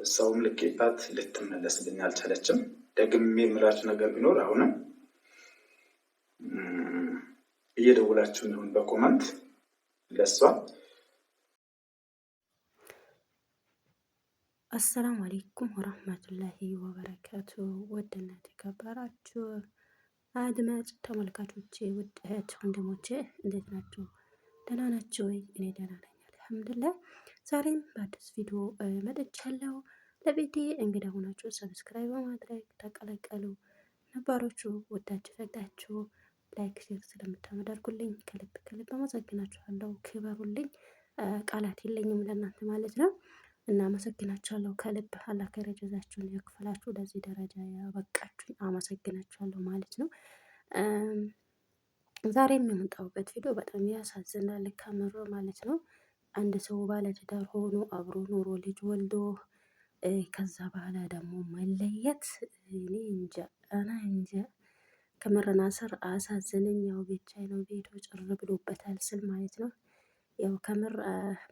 ሰውም ልኬባት ልትመለስልኝ አልቻለችም። ደግሜ የምላችሁ ነገር ቢኖር አሁንም እየደውላችሁ ይሁን በኮመንት ለሷ። አሰላሙ አሌይኩም ወራህመቱላሂ ወበረካቱ። ውድና የተከበራችሁ አድማጭ ተመልካቾቼ፣ ውድ እህት ወንድሞቼ እንዴት ናችሁ? ደህና ናችሁ ወይ? እኔ ደህና ነኝ አልሐምዱሊላህ። ዛሬም በአዲስ ቪዲዮ መጥቻለሁ። ለቤቴ እንግዳ ሆናችሁ ሰብስክራይብ በማድረግ ተቀላቀሉ። ነባሮቹ ወዳችሁ ፈቅዳችሁ ላይክ ሼር ስለምታደርጉልኝ ከልብ ከልብ አመሰግናችኋለሁ። ክበሩልኝ። ቃላት የለኝም ለእናንተ ማለት ነው። እናመሰግናችኋለሁ ከልብ። አላህ ከይር ጀዛችሁን ያክፈላችሁ። ለዚህ ደረጃ ያበቃችሁኝ አመሰግናችኋለሁ ማለት ነው። ዛሬም የመጣሁበት ቪዲዮ በጣም ያሳዝናል ከምር ማለት ነው። አንድ ሰው ባለትዳር ሆኖ አብሮ ኑሮ ልጅ ወልዶ ከዛ በኋላ ደግሞ መለየት እኔ እንጃ ከምር ናስር አሳዘነኝ። ያው ብቻዬ ነው ቤቱ ጭር ብሎበታል ስል ማለት ነው። ያው ከምር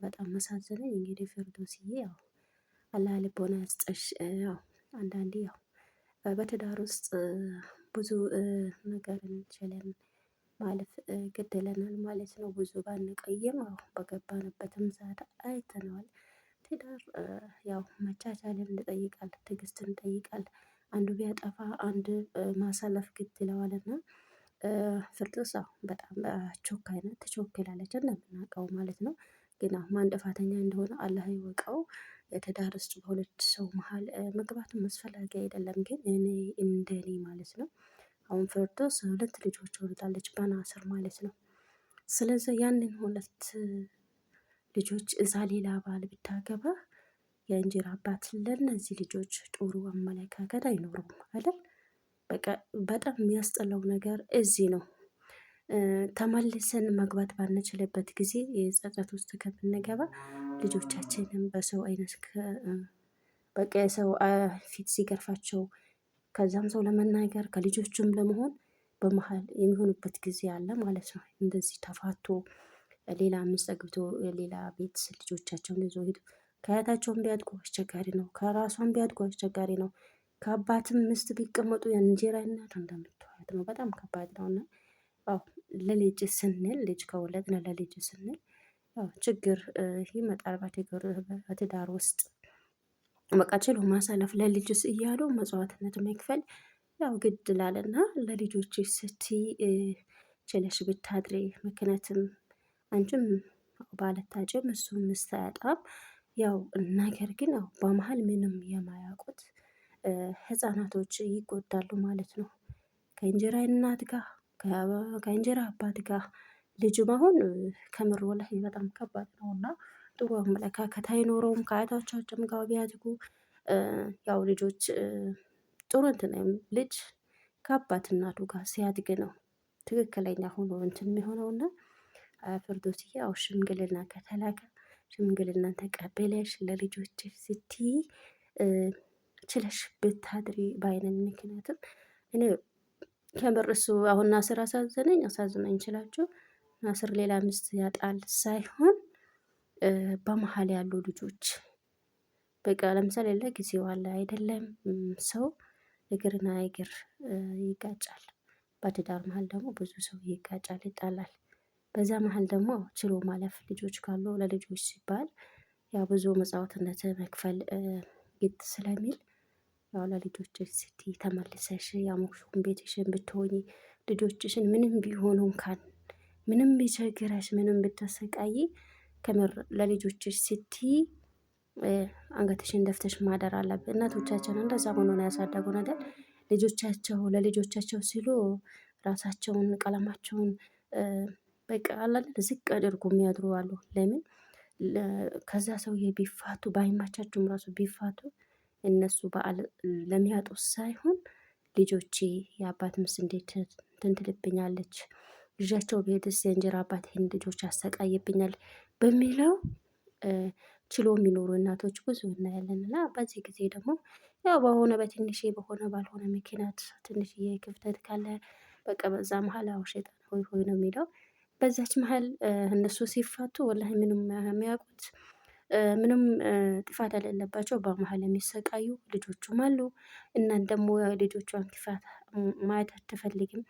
በጣም መሳዘነኝ። እንግዲህ ፊርዶስዬ ያው አላህ ልቦና ያስጥሽ። ያው አንዳንዴ ያው በትዳር ውስጥ ብዙ ነገርን ችለን ማለፍ ግድለናል ማለት ነው። ብዙ ባንቀይም ያው በገባንበትም ሰዓት አይተነዋል። ትዳር ያው መቻቻልን ይጠይቃል፣ ትዕግስትን ይጠይቃል። አንዱ ቢያጠፋ አንድ ማሳለፍ ግድ ይለዋልና ፊርዶስ በጣም ቾካይ ናት፣ ትቾክላለች እንደምናውቀው ማለት ነው። ግን ማን ጥፋተኛ እንደሆነ አላህ ይወቀው። የትዳር ውስጥ በሁለት ሰው መሀል መግባትም አስፈላጊ አይደለም፣ ግን እኔ እንደኔ ማለት ነው አሁን ፊርዶስ 2 ልጆች ወልዳለች በናስር ማለት ነው። ስለዚህ ያንን 2 ልጆች እዛ ሌላ ባል ብታገባ የእንጀራ አባት ለእነዚህ ልጆች ጥሩ አመለካከት አይኖረውም አይደል? በቃ በጣም የሚያስጠላው ነገር እዚህ ነው። ተመልሰን መግባት ባንችልበት ጊዜ የጸጸት ውስጥ ከምንገባ ልጆቻችንን በሰው አይነት በቃ የሰው ፊት ሲገርፋቸው ከዛም ሰው ለመናገር ከልጆቹም ለመሆን በመሀል የሚሆኑበት ጊዜ አለ ማለት ነው። እንደዚህ ተፋቶ ሌላ ሚስት አግብቶ ሌላ ቤት ልጆቻቸውን ይዞ ሄዱ ከአያታቸውም ቢያድጉ አስቸጋሪ ነው። ከራሷም ቢያድጉ አስቸጋሪ ነው። ከአባትም ሚስት ቢቀመጡ የእንጀራ እናት እንደምትዋት ነው። በጣም ከባድ ነው እና ለልጅ ስንል ልጅ ከወለድን ለልጅ ስንል ችግር ይመጣል በትዳር ውስጥ በቃ ችሎ ማሳለፍ ለልጅስ እያሉ መስዋዕትነት መክፈል ያው ግድ ላልና ለልጆች ስትይ ችለሽ ብታድሪ። ምክንያቱም አንቺም ባለታጭም እሱም ሚስት አያጣም። ያው ነገር ግን ያው በመሀል ምንም የማያውቁት ህፃናቶች ይጎዳሉ ማለት ነው። ከእንጀራ እናት ጋር ከእንጀራ አባት ጋር ልጅ መሆን ከምር ወላሂ በጣም ከባድ ነው እና ጥሩ አመለካከት አይኖረውም። ከአያቶቻቸውም ጋር ቢያድጉ ያው ልጆች ጥሩ እንትን ልጅ ከአባት እናቱ ጋር ሲያድግ ነው ትክክለኛ ሆኖ እንትን የሚሆነውና ፊርዶስዬ ያው ሽምግልና ከተላከ ሽምግልናን ተቀበለሽ ለልጆች ስትይ ችለሽ ብታድሪ ባይነን። ምክንያቱም እኔ ከምር እሱ አሁን ናስር አሳዝነኝ ችላችሁ ናስር ሌላ ሚስት ያጣል ሳይሆን በመሀል ያሉ ልጆች በቃ ለምሳሌ ለጊዜው አለ አይደለም ሰው እግርና እግር ይጋጫል። በትዳር መሀል ደግሞ ብዙ ሰው ይጋጫል፣ ይጣላል። በዛ መሀል ደግሞ ችሎ ማለፍ ልጆች ካሉ ለልጆች ሲባል ያው ብዙ መስዋዕትነት መክፈል ግድ ስለሚል ያው ለልጆች ስትይ ተመልሰሽ ያሞቅሽውን ቤትሽን ብትሆኚ ልጆችሽን ምንም ቢሆኑ እንኳን ምንም ቢቸግረሽ ምንም ብታሰቃይ ከምር ለልጆችሽ ስትይ አንገትሽን ደፍተሽ ማደር አለብን። እናቶቻችን እንደዛ ሆኖ ነው ያሳደጉን አይደል? ልጆቻቸው ለልጆቻቸው ሲሉ ራሳቸውን ቀለማቸውን በቃ አላለ ዝቅ አድርጎ የሚያድሩ አሉ። ለምን ከዛ ሰውዬ ቢፋቱ ባይማቻቸውም ራሱ ቢፋቱ እነሱ በዓል ለሚያጡት ሳይሆን ልጆቼ የአባት ሚስት እንዴት እንትን ትልብኛለች፣ ልጃቸው ቤትስ የእንጀራ አባት ይህን ልጆች ያሰቃይብኛል በሚለው ችሎ የሚኖሩ እናቶች ብዙ እናያለን። እና በዚህ ጊዜ ደግሞ ያው በሆነ በትንሽ በሆነ ባልሆነ ምክንያት ትንሽዬ ክፍተት ካለ በቃ በዛ መሀል አዎ ሸይጣን ሆይ ሆይ ነው የሚለው። በዛች መሀል እነሱ ሲፋቱ ወላሂ ምንም የሚያውቁት ምንም ጥፋት የሌለባቸው በመሀል የሚሰቃዩ ልጆቹም አሉ። እናት ደግሞ ልጆቿን ክፋት ማየት አትፈልግም።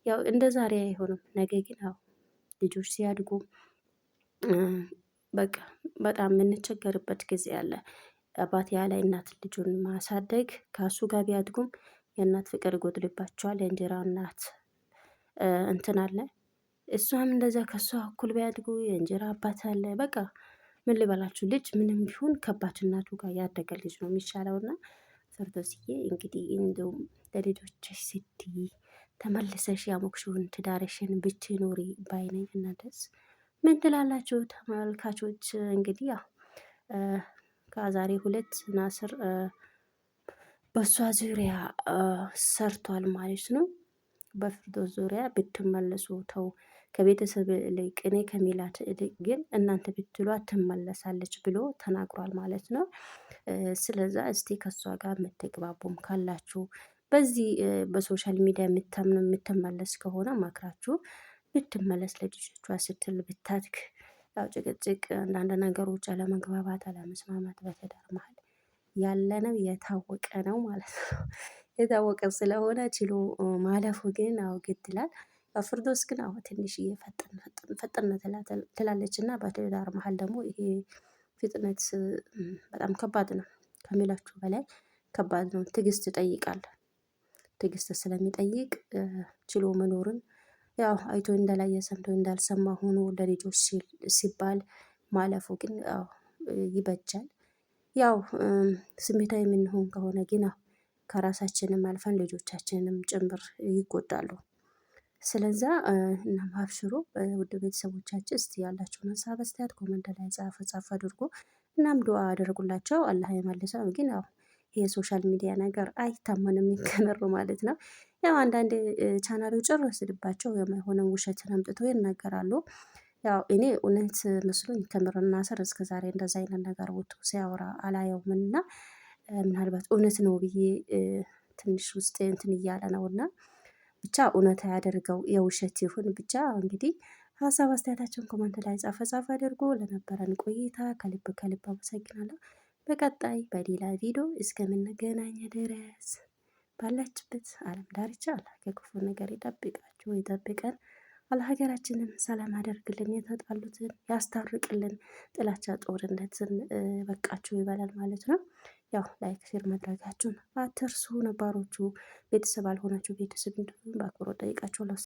ያው እንደ ዛሬ አይሆንም። ነገ ግን ያው ልጆች ሲያድጉ በቃ በጣም የምንቸገርበት ጊዜ አለ። አባት ያለ እናት ልጁን ማሳደግ ከሱ ጋር ቢያድጉም የእናት ፍቅር ይጎድልባቸዋል። የእንጀራ እናት እንትን አለ። እሷም እንደዛ ከሷ እኩል ቢያድጉ የእንጀራ አባት አለ። በቃ ምን ልበላችሁ ልጅ ምንም ቢሆን ከአባትናቱ ጋር ያደገ ልጅ ነው የሚሻለው። እና ፈርዶስዬ እንግዲህ እንደውም ለልጆችሽ ስትይ ተመልሰሽ ያሞክሽውን ትዳርሽን ብትኖሪ ባይነኝ። እናንተስ ምን ትላላችሁ ተመልካቾች? እንግዲህ ያው ከዛሬ 2 ናስር በሷ ዙሪያ ሰርቷል ማለት ነው። በፊርዶስ ዙሪያ ብትመለሱ ተው ከቤተሰብ ይልቅ እኔ ከሚላት ይልቅ ግን እናንተ ብትሏት ትመለሳለች ብሎ ተናግሯል ማለት ነው። ስለዛ እስቲ ከሷ ጋር የምትግባቡም ካላችሁ በዚህ በሶሻል ሚዲያ የምታምኑ የምትመለስ ከሆነ ማክራችሁ ብትመለስ ለልጆቿ ስትል ብታድግ። ያው ጭቅጭቅ አንዳንድ ነገሮች አለመግባባት አለመስማማት በትዳር መሀል ያለ ነው የታወቀ ነው ማለት ነው። የታወቀ ስለሆነ ችሎ ማለፉ ግን አዎ ግድ ይላል። ፍርዶስ ግን አዎ ትንሽዬ ፈጠን ትላለች እና በትዳር መሀል ደግሞ ይሄ ፍጥነት በጣም ከባድ ነው ከሚላችሁ በላይ ከባድ ነው። ትዕግስት ይጠይቃል። ትዕግስት ስለሚጠይቅ ችሎ መኖርን ያው አይቶ እንዳላየ ሰምቶ እንዳልሰማ ሆኖ ለልጆች ሲባል ማለፉ ግን ያው ይበጃል። ያው ስሜታዊ የምንሆን ከሆነ ግን ያው ከራሳችንም አልፈን ልጆቻችንንም ጭምር ይጎዳሉ። ስለዛ እናም አብሽሩ ውድ ቤተሰቦቻችን እስቲ ያላችሁን ሀሳብ አስተያየት ኮመንት ላይ ጻፍ አድርጎ እናም ዱአ አድርጉላቸው አላህ ይመልሰው። ግን ያው ይሄ ሶሻል ሚዲያ ነገር አይታመንም ከመሩ ማለት ነው። ያው አንዳንድ ቻናሎች ጭር ስልባቸው የማይሆነን ውሸትን አምጥተው ይናገራሉ። ያው እኔ እውነት መስሎኝ ከምርና ስር እስከ ዛሬ እንደዛ አይነት ነገር ወጥቶ ሲያወራ አላየውምና ምናልባት እውነት ነው ብዬ ትንሽ ውስጥ እንትን እያለ ነውና ብቻ እውነት ያደርገው የውሸት ይሁን ብቻ እንግዲህ ሀሳብ አስተያየታቸውን ኮመንት ላይ ጻፍ አድርጎ ለነበረን ቆይታ ከልብ ከልብ አመሰግናለሁ። በቀጣይ በሌላ ቪዲዮ እስከምንገናኝ ድረስ ባላችሁበት ዓለም ዳርቻ አላህ ከክፉ ነገር ይጠብቃችሁ ይጠብቀን። አላህ ሀገራችንን ሰላም ያደርግልን፣ የተጣሉትን ያስታርቅልን፣ ጥላቻ ጦርነትን በቃችሁ ይበላል ማለት ነው። ያው ላይክ ሼር ማድረጋችሁን አትርሱ። ነባሮቹ ቤተሰብ አልሆናችሁ ቤተሰብ እንድትሆኑ በአክብሮት ጠይቃችኋለሁ።